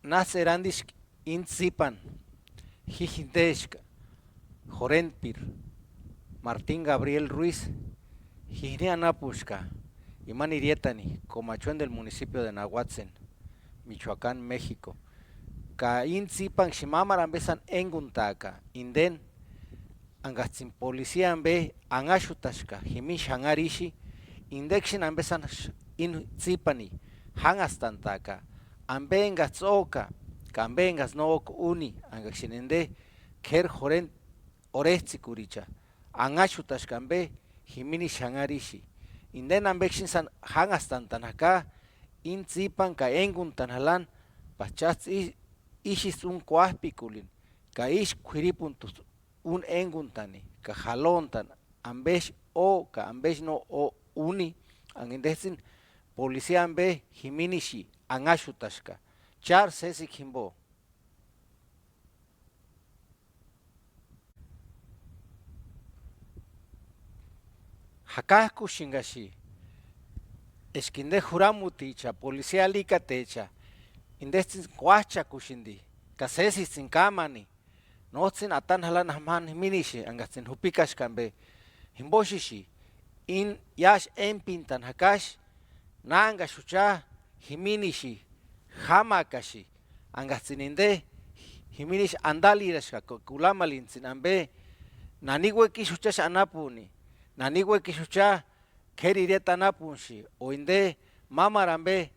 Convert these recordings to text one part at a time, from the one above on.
nacerandish intzipan, Jijinteshka, Jorenpir, Martín Gabriel Ruiz, Jijnianapushka, Imanirietani, Comachuén del municipio de Nahuatzen, Michoacán, México. Ka intzipan ximamaran besan enguntaka, inden, angatzin policía be, angashutashka, jimish hangarishi, indexin ambesan in zipani, hangastantaka, ambengas oka, cambengas no ok uni, angachinende, ker joren orechikuricha, angashutashkambe, jimini shangarishi, inden ambexin san hangastantanaka, in zipan ka enguntan halan, pachats ishis un kuahpikulin, ka ish quiripuntus un enguntani, ka jalontan, ambesh o ka ambesh no o uni, angindesin policía ambe jiminishi, angashutashka, char sesi kimbo. Hakasku shingashi, eskinde juramuticha, policía likatecha, indestin kuacha kushindi, kasesi sin kamani, notzin atan halan hamhan minishi, angatsin hupikash kambe, himboshishi, in yash empintan hakash, nanga shucha, himinishi, hamakashi, angatsininde, himinish andalirashka, kulamalinsin ambe, naniwe kishuchash anapuni, naniwe kishucha, kerireta anapunshi, o inde, mamarambe,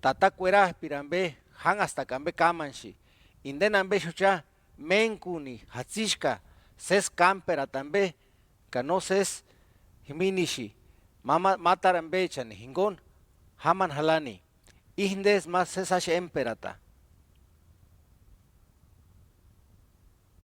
tatakwera pirambe, han hasta kambe kamanshi, inde nambe shucha, menkuni, hatzishka, ses campera tambe, kano ses himinishi, mama matarambe chani, hingon, haman halani, indes mas sesash emperata,